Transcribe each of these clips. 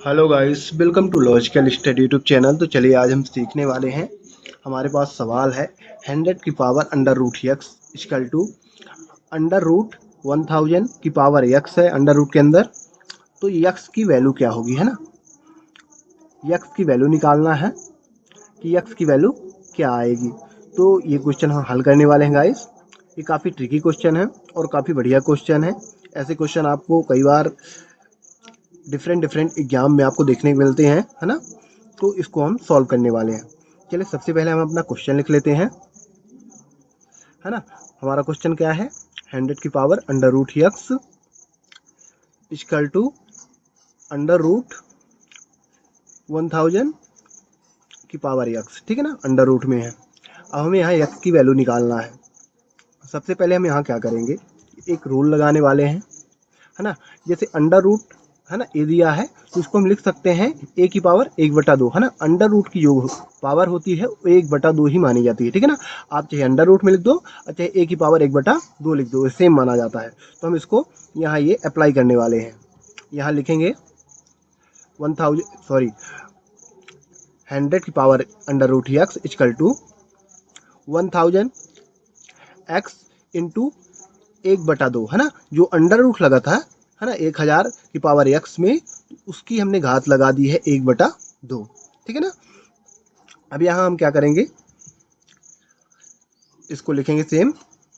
Hello guys, welcome to logical study YouTube channel. तो चलिए आज हम सीखने वाले हैं। हमारे पास सवाल है 100 की power under root x equal to under root 1000 की पावर यक्स है अंडर रूट के अंदर। तो यक्स की वैल्यू क्या होगी, है ना। यक्स की वैल्यू निकालना है कि यक्स की वैल्यू क्या आएगी। तो ये क्वेश्चन हम हल करने वाले हैं गाइस। ये काफ़ी ट्रिकी क्वेश्चन है और काफ़ी बढ़िया क्वेश्चन है। ऐसे क्वेश्चन आपको कई बार डिफरेंट डिफरेंट एग्जाम में आपको देखने को मिलते हैं, है ना। तो इसको हम सॉल्व करने वाले हैं। चलिए सबसे पहले हम अपना क्वेश्चन लिख लेते हैं, है ना। हमारा क्वेश्चन क्या है, 100 की power under root x equal to under root 1000 की पावर यक्स, ठीक है ना, अंडर रूट में है। अब हमें यहाँ यक्स की वैल्यू निकालना है। सबसे पहले हम यहाँ क्या करेंगे, एक रूल लगाने वाले हैं, है ना। जैसे अंडर रूट, है ना, ए दिया है तो इसको हम लिख सकते हैं ए की पावर 1/2, है ना। अंडर रूट की जो पावर होती है वो 1/2 ही मानी जाती है, ठीक है ना। आप चाहे अंडर रूट में लिख दो और चाहे ए की पावर 1/2 लिख दो, सेम माना जाता है। तो हम इसको यहाँ ये अप्लाई करने वाले हैं। यहाँ लिखेंगे 100 की power under root x equal to 1000 x into 1/2, है ना। जो अंडर रूट लगा था, है ना, 1000 की पावर एक्स में, उसकी हमने घात लगा दी है 1/2, ठीक है ना। अब यहाँ हम क्या करेंगे, इसको लिखेंगे सेम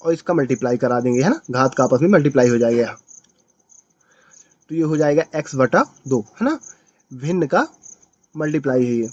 और इसका मल्टीप्लाई करा देंगे, है ना। घात का आपस में मल्टीप्लाई हो जाएगा यहाँ। तो ये हो जाएगा x/2, है ना। भिन्न का मल्टीप्लाई है, ये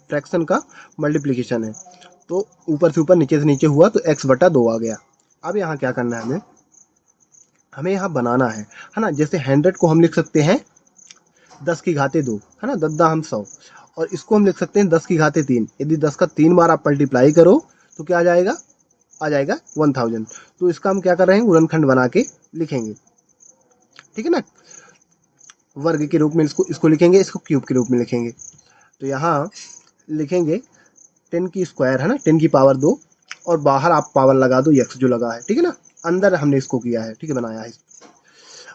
फ्रैक्शन का मल्टीप्लीकेशन है। तो ऊपर से ऊपर नीचे से नीचे हुआ तो x/2 आ गया। अब यहाँ क्या करना है, हमें यहाँ बनाना है ना। जैसे 100 को हम लिख सकते हैं 10 की घाते 2, है ना, 10 हम 100। और इसको हम लिख सकते हैं 10 की घाते 3। यदि 10 का 3 बार आप मल्टीप्लाई करो तो क्या आ जाएगा 1000। तो इसका हम क्या कर रहे हैं, गुणनखंड बना के लिखेंगे, ठीक है ना। वर्ग के रूप में इसको इसको लिखेंगे, इसको क्यूब के रूप में लिखेंगे। तो यहाँ लिखेंगे 10 की स्क्वायर, है ना, 10 की पावर 2, और बाहर आप पावर लगा दो यक्स जो लगा है, ठीक है ना। अंदर हमने इसको किया है, ठीक है, बनाया है।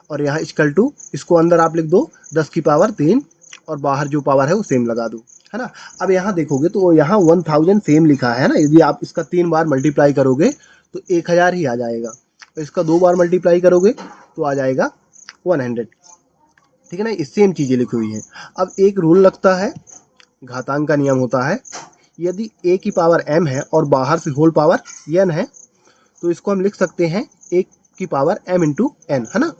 और यहाँ इक्वल टू, इसको अंदर आप लिख दो 10 की पावर 3, और बाहर जो पावर है वो सेम लगा दो, है ना। अब यहाँ देखोगे तो यहाँ 1000 सेम लिखा है ना। यदि आप इसका 3 बार मल्टीप्लाई करोगे तो 1000 ही आ जाएगा। तो इसका 2 बार मल्टीप्लाई करोगे तो आ जाएगा 100, ठीक है ना। इस सेम चीज़ें लिखी हुई हैं। अब एक रूल लगता है, घातांक का नियम होता है। यदि a की पावर m है और बाहर से होल पावर n है तो इसको हम लिख सकते हैं a की पावर m इंटू n, है ना।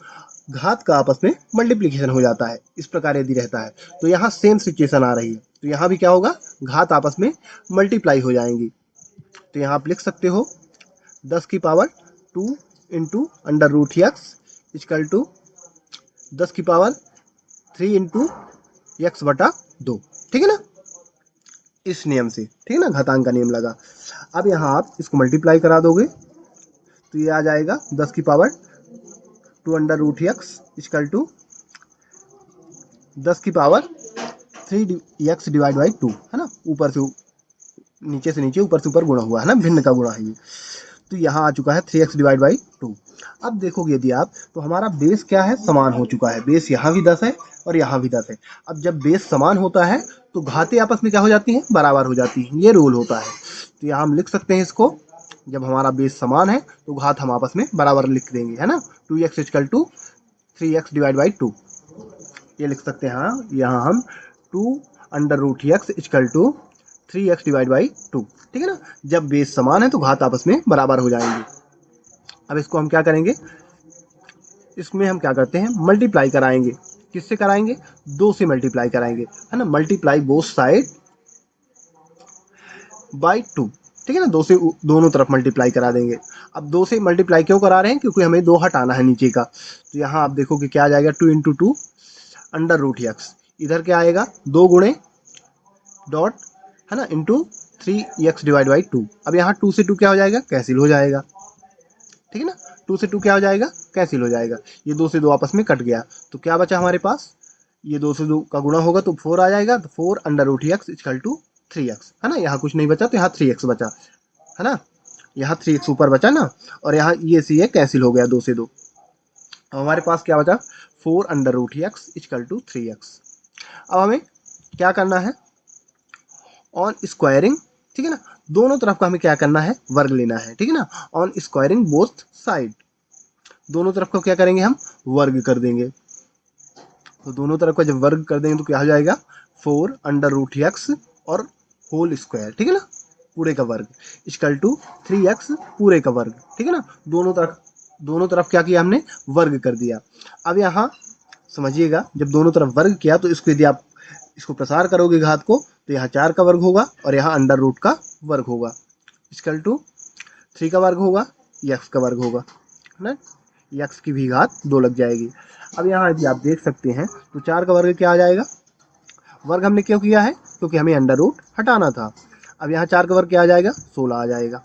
घात का आपस में मल्टीप्लिकेशन हो जाता है। इस प्रकार यदि रहता है तो यहाँ सेम सिचुएशन आ रही है। तो यहाँ भी क्या होगा, घात आपस में मल्टीप्लाई हो जाएंगी। तो यहाँ आप लिख सकते हो 10 की power 2 into under root x equal to 10 की पावर 3 इंटू x/2, ठीक है ना। इस नियम से, ठीक है ना, घातांक का नियम लगा। अब यहाँ आप इसको मल्टीप्लाई करा दोगे तो ये आ जाएगा 10 की power 2 under root x equal to 10 की पावर 3 डिवाइड बाई 2, है ना। ऊपर से नीचे से नीचे, ऊपर से ऊपर गुणा हुआ, है ना, भिन्न का गुणा है ये। तो यहाँ आ चुका है 3x डिवाइड बाई 2। अब देखोगे यदि आप, तो हमारा बेस क्या है, समान हो चुका है। बेस यहाँ भी 10 है और यहाँ भी 10 है। अब जब बेस समान होता है तो घातें आपस में क्या हो जाती हैं, बराबर हो जाती हैं। ये रूल होता है। तो यहाँ हम लिख सकते हैं इसको, जब हमारा बेस समान है तो घात हम आपस में बराबर लिख देंगे, है ना। 2x equal to 3x divide by 2, ये लिख सकते हैं। हाँ, यहाँ हम 2 under root x equal to 3x divide by 2, ठीक है ना। जब बेस समान है तो घात आपस में बराबर हो जाएंगे। अब इसको हम क्या करेंगे, इसमें हम क्या करते हैं, मल्टीप्लाई कराएंगे। किससे कराएंगे, 2 से मल्टीप्लाई कराएंगे, है ना। मल्टीप्लाई बोथ साइड बाई 2, ठीक है ना। 2 से दोनों तरफ मल्टीप्लाई करा देंगे। अब 2 से मल्टीप्लाई क्यों करा रहे हैं, क्योंकि हमें 2 हटाना है नीचे का। तो यहाँ आप देखोगे क्या आ जाएगा, 2 इंटू 2 अंडर रूट यक्स, इधर क्या आएगा 2 गुणे डॉट, है ना, इंटू 3x डिवाइड बाई 2। अब यहाँ 2 से 2 क्या हो जाएगा, कैंसिल हो जाएगा, ठीक है ना। 2 से 2 क्या हो जाएगा, कैंसिल हो जाएगा। ये 2 से 2 आपस में कट गया। तो क्या बचा हमारे पास, ये 2 से 2 का गुणा होगा तो 4 आ जाएगा। तो 4 under root x equal to 3x, है ना। यहाँ कुछ नहीं बचा तो यहाँ 3x बचा, है ना। यहाँ 3x ऊपर बचा ना, और यहाँ ये कैंसिल हो गया 2 से 2। अब हमारे पास क्या बचा, 4 under root x equal to 3x। अब हमें क्या करना है, ऑन स्क्वायरिंग, ठीक है ना, दोनों तरफ का हमें क्या करना है, वर्ग लेना है, ठीक है ना, ऑन स्क्वायरिंग बोथ साइड, दोनों तरफ का क्या करेंगे हम, वर्ग कर देंगे। तो दोनों तरफ का जब वर्ग कर देंगे तो क्या हो जाएगा, 4√x और होल स्क्वायर, ठीक है ना, पूरे का वर्ग, इक्वल टू 3x पूरे का वर्ग, ठीक है ना, दोनों तरफ क्या किया हमने, वर्ग कर दिया। अब यहाँ समझिएगा, जब दोनों तरफ वर्ग किया तो इसको यदि आप इसको प्रसार करोगे घात को, तो यहाँ 4 का वर्ग होगा और यहाँ अंडर रूट का वर्ग होगा, इक्वल टू 3 का वर्ग होगा, x का वर्ग होगा, है ना, x की भी घात 2 लग जाएगी। अब यहाँ यदि आप देख सकते हैं तो 4 का वर्ग क्या आ जाएगा, वर्ग हमने क्यों किया है, क्योंकि हमें अंडर रूट हटाना था। अब यहाँ 4 का वर्ग क्या आ जाएगा, 16 आ जाएगा,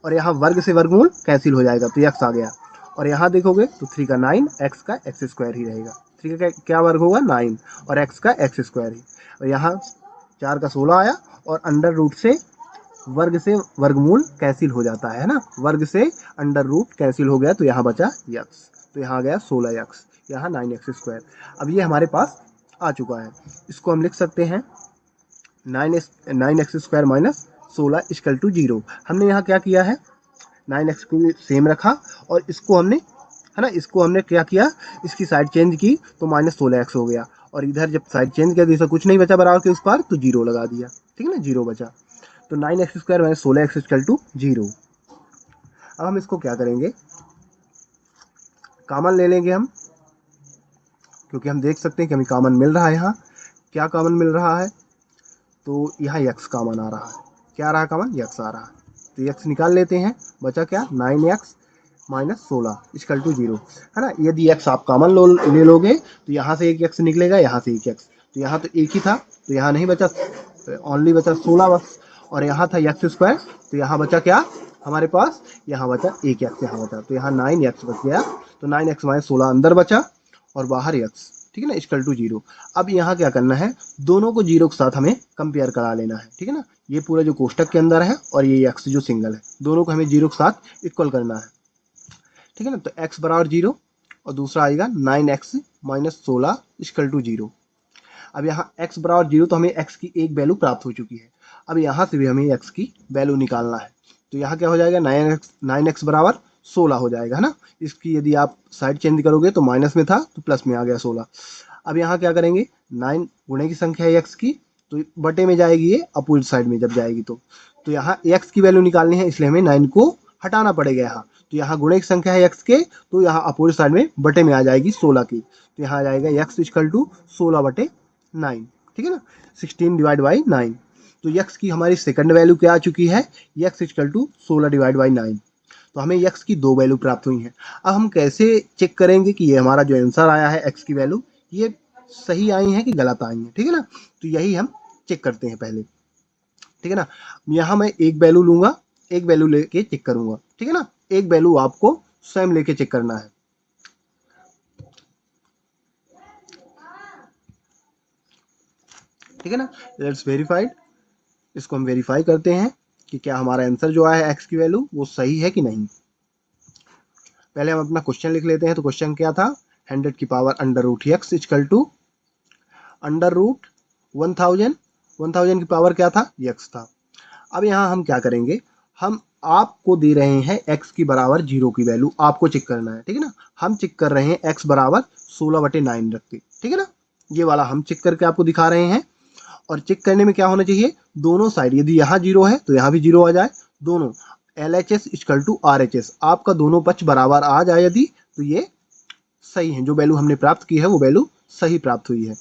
और यहाँ वर्ग से वर्गमूल कैंसिल हो जाएगा तो x आ गया, और यहाँ देखोगे तो 3 का 9, x का x स्क्वायर ही रहेगा, 3 का क्या वर्ग होगा 9 और x का x स्क्वायर ही, और यहाँ 4 का 16 आया, और अंडर रूट से वर्गमूल कैंसिल हो जाता है ना, वर्ग से अंडर रूट कैंसिल हो गया तो यहाँ बचा x, तो यहाँ आ गया 16x, यहाँ 9x स्क्वायर। अब ये हमारे पास आ चुका है, इसको हम लिख सकते हैं 9x square minus 16 equal to 0। हमने यहाँ क्या किया है, 9x को सेम रखा और इसको हमने, है ना, इसको हमने क्या किया, इसकी साइड चेंज की तो -16x हो गया, और इधर जब साइड चेंज किया तो इसका कुछ नहीं बचा बराबर के उस पार, तो 0 लगा दिया, ठीक है ना, 0 बचा, तो 9x square minus 16x equal to 0। अब हम इसको क्या करेंगे, कॉमन ले लेंगे हम, क्योंकि हम देख सकते हैं कि हमें कॉमन मिल रहा है, यहाँ क्या कॉमन मिल रहा है, तो यहाँ x कॉमन आ रहा है, क्या आ रहा है कॉमन, x आ रहा है, तो x निकाल लेते हैं, बचा क्या 9x माइनस 16 इक्वल टू 0, है ना। यदि x आप कॉमन ले लोगे तो यहाँ से एक x निकलेगा, यहाँ से एक x, तो यहाँ तो एक ही था तो यहाँ नहीं बचा, ओनली बचा 16 बस, और यहाँ था x स्क्वायर, तो यहाँ बचा क्या हमारे पास, यहाँ बचा एक x, यहाँ बचा, तो यहाँ 9x बच गया, तो 9x माइनस 16 अंदर बचा और बाहर x, ठीक है ना, इक्वल टू 0। अब यहाँ क्या करना है, दोनों को 0 के साथ हमें कंपेयर करा लेना है, ठीक है ना, ये पूरा जो कोष्टक के अंदर है और ये x जो सिंगल है, दोनों को हमें 0 के साथ इक्वल करना है, ठीक है ना, तो x बराबर 0 और दूसरा आएगा 9x माइनस 16 इक्वल टू 0। अब यहाँ x बराबर 0 तो हमें x की एक वैल्यू प्राप्त हो चुकी है, अब यहाँ से भी हमें x की वैल्यू निकालना है, तो यहाँ क्या हो जाएगा 9x बराबर 16 हो जाएगा, है ना, इसकी यदि आप साइड चेंज करोगे तो माइनस में था तो प्लस में आ गया 16। अब यहाँ क्या करेंगे, 9 गुणे की संख्या है x की, तो बटे में जाएगी ये अपोजिट साइड में जब जाएगी तो यहाँ x की वैल्यू निकालनी है, इसलिए हमें 9 को हटाना पड़ेगा यहाँ, तो यहाँ गुणे की संख्या है x के, तो यहाँ अपोजिट साइड में बटे में आ जाएगी 16 की, तो यहाँ आ जाएगा x इक्वल टू 16 बटे 9, ठीक है ना, 16 डिवाइड बाई 9, तो x की हमारी सेकंड वैल्यू क्या आ चुकी है, x equal to 16 divide by 9, तो हमें x की 2 वैल्यू प्राप्त हुई हैं। अब हम कैसे चेक करेंगे कि ये हमारा जो आंसर आया है x की वैल्यू ये सही आई है कि गलत आई है, ठीक है ना, तो यही हम चेक करते हैं पहले, ठीक है ना। यहाँ मैं एक वैल्यू लूंगा, एक वैल्यू लेके चेक करूंगा, ठीक है ना, एक वैल्यू आपको स्वयं लेके चेक करना है, ठीक है ना। लेट्स वेरीफाइड, इसको हम वेरीफाई करते हैं कि क्या हमारा आंसर जो आया है x की वैल्यू वो सही है कि नहीं। पहले हम अपना क्वेश्चन लिख लेते हैं, तो क्वेश्चन क्या था, 100 की power under root x equal to under root 1000 की पावर क्या था, x था। अब यहाँ हम क्या करेंगे, हम आपको दे रहे हैं x की बराबर 0 की वैल्यू आपको चेक करना है, ठीक है ना, हम चेक कर रहे हैं x बराबर 16/9 रख के, ठीक है ना, ये वाला हम चेक करके आपको दिखा रहे हैं। और चेक करने में क्या होना चाहिए, दोनों साइड यदि यहाँ 0 है तो यहाँ भी 0 आ जाए, दोनों LHS इक्वल टू RHS आपका दोनों पक्ष बराबर आ जाए यदि, तो ये सही है, जो वैल्यू हमने प्राप्त की है वो वैल्यू सही प्राप्त हुई है।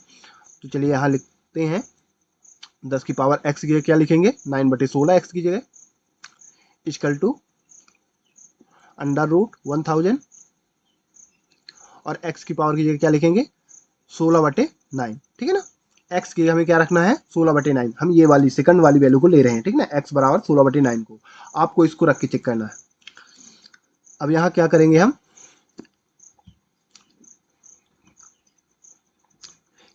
तो चलिए यहाँ लिखते हैं 10 की पावर x की जगह क्या लिखेंगे, 9/16 x की जगह इक्वल टू अंडर रूट 1000 और x की पावर की जगह क्या लिखेंगे 16/9, ठीक है ना, x की हमें क्या रखना है 16/9, हम ये वाली सेकंड वाली वैल्यू को ले रहे हैं, ठीक ना, x बराबर 16/9 को आपको इसको रख के चेक करना है। अब यहाँ क्या करेंगे हम,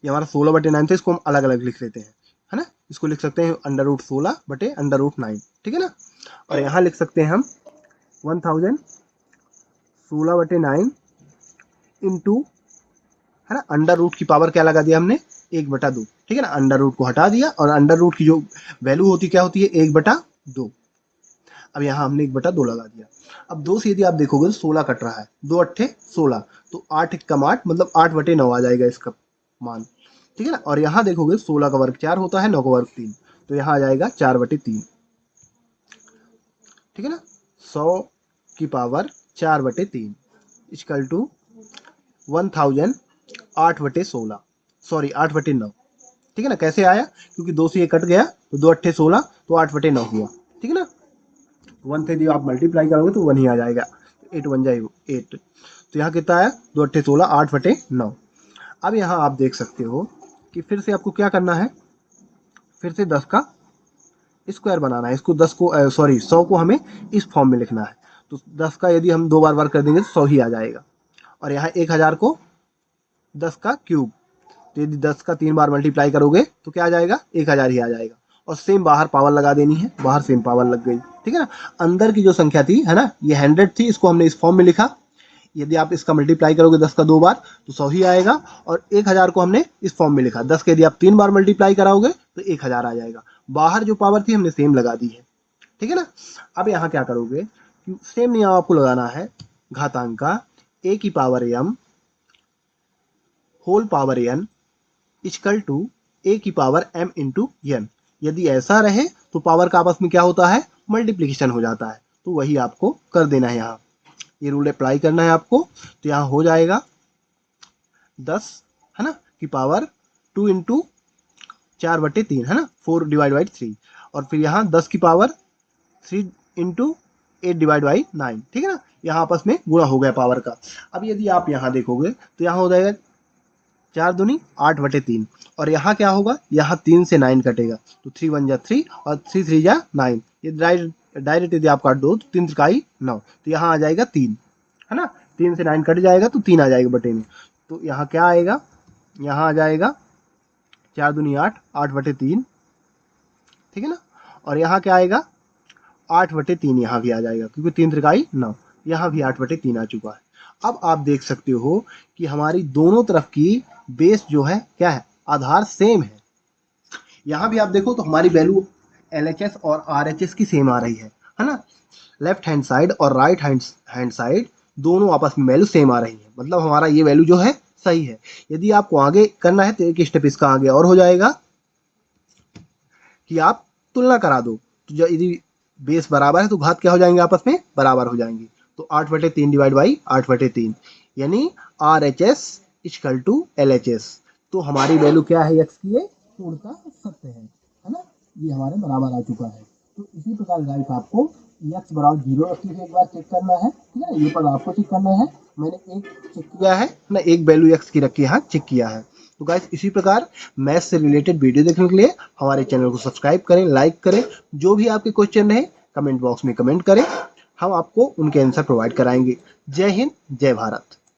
ये हमारा 16/9 था, इसको हम अलग अलग लिख लेते हैं, है ना, इसको लिख सकते हैं अंडर रूट 16/9, ठीक है ना, और यहाँ लिख सकते हैं हम 1000 16/9 इंटू, है ना, अंडर रूट की पावर क्या लगा दिया हमने 1/2, ठीक है ना। अंडर रूट को हटा दिया और अंडर रूट की जो वैल्यू होती क्या होती है 1/2। अब यहाँ हमने 1/2 लगा दिया। अब 2 से यदि आप देखोगे तो 16 कट रहा है, 2 अट्ठे 16, तो 8 कम 8 मतलब 8/9 आ जाएगा इसका मान, ठीक है ना। और यहाँ देखोगे 16 का वर्ग 4 होता है, 9 का वर्ग 3, तो यहाँ आ जाएगा 4/3, ठीक है ना। 100 की पावर 4/3 इक्वल टू 1000 8/16, सॉरी 8/9, ठीक है ना। कैसे आया, क्योंकि 2 से ये कट गया तो 2 अट्ठे 16, तो 8/9 हुआ, ठीक है ना। 1 से यदि आप मल्टीप्लाई करोगे तो 1 ही आ जाएगा, 8 1 जाए 8, तो यहाँ कितना आया 2 अट्ठे 16 8/9। अब यहाँ आप देख सकते हो कि फिर से आपको क्या करना है, फिर से 10 का स्क्वायर बनाना है। इसको 10 को सॉरी 100 को हमें इस फॉर्म में लिखना है। तो 10 का यदि हम 2 बार वर्क कर देंगे तो 100 ही आ जाएगा। और यहाँ 1000 को 10 का क्यूब, तो यदि 10 का 3 बार मल्टीप्लाई करोगे तो क्या आ जाएगा 1000 ही आ जाएगा। और सेम बाहर पावर लगा देनी है, बाहर सेम पावर लग गई, ठीक है ना। अंदर की जो संख्या थी है ना, ये 100 थी, इसको हमने इस फॉर्म में लिखा। यदि आप इसका मल्टीप्लाई करोगे 10 का 2 बार तो 100 ही आएगा। और 1000 को हमने इस फॉर्म में लिखा, 10 के यदि आप 3 बार मल्टीप्लाई कराओगे तो 1000 आ जाएगा। बाहर जो पावर थी हमने सेम लगा दी है, ठीक है ना। अब यहाँ क्या करोगे, सेम नियम आपको लगाना है, घातांक का a की power m whole power n equal to a की पावर m इंटू n। यदि ऐसा रहे तो पावर का आपस में क्या होता है, मल्टीप्लिकेशन हो जाता है, तो वही आपको कर देना है। यहाँ ये रूल अप्लाई करना है आपको, तो यहाँ हो जाएगा 10 है ना की पावर 2 इंटू 4/3 है ना, 4/3, और फिर यहाँ 10 की पावर 3 इंटू 8/9, ठीक है ना। यहाँ आपस में गुणा हो गया पावर का। अब यदि आप यहाँ देखोगे तो यहाँ हो जाएगा 4 दूनी 8/3, और यहाँ क्या होगा, यहाँ 3 से 9 कटेगा, तो 3 1 जा 3 और 3 3 जा 9, ये डायरेक्ट यदि आप काट दो तो 3 3 9, तो यहाँ आ जाएगा 3 है ना। 3 से 9 कट जाएगा तो 3 आ जाएगा बटे में, तो यहाँ क्या आएगा, यहाँ आ जाएगा 4 दूनी 8 8/3, ठीक है ना। और यहाँ क्या आएगा 8/3, यहाँ भी आ जाएगा क्योंकि 3 3 9, यहाँ भी 8/3 आ चुका है। अब आप देख सकते हो कि हमारी दोनों तरफ की बेस जो है क्या है, आधार सेम है। यहाँ भी आप देखो तो हमारी वैल्यू LHS और RHS की सेम आ रही है ना। लेफ्ट हैंड साइड और राइट हैंड साइड दोनों आपस में वैल्यू सेम आ रही है, मतलब हमारा ये वैल्यू जो है सही है। यदि आपको आगे करना है तो एक स्टेप इसका आगे और हो जाएगा कि आप तुलना करा दो, तो यदि बेस बराबर है तो घात क्या हो जाएंगे, आपस में बराबर हो जाएंगे। तो 8/3 डिवाइड बाई 8/3 यानी RHS इक्वल टू LHS। तो हमारी वैल्यू क्या है x की, ये पूर्णतः सत्य है ना, ये हमारे बराबर आ चुका है। तो इसी प्रकार गाइस आपको x बराबर 0 रखी है, एक बार चेक करना है, ठीक है। ये पद आपको चेक करना है, मैंने एक चेक किया है ना, एक वैल्यू x की रख के यहाँ चेक किया है। तो गाइस इसी प्रकार मैथ से रिलेटेड वीडियो देखने के लिए हमारे चैनल को सब्सक्राइब करें, लाइक करें। जो भी आपके क्वेश्चन रहे कमेंट बॉक्स में कमेंट करें, हम आपको उनके आंसर प्रोवाइड कराएंगे। जय हिंद, जय भारत।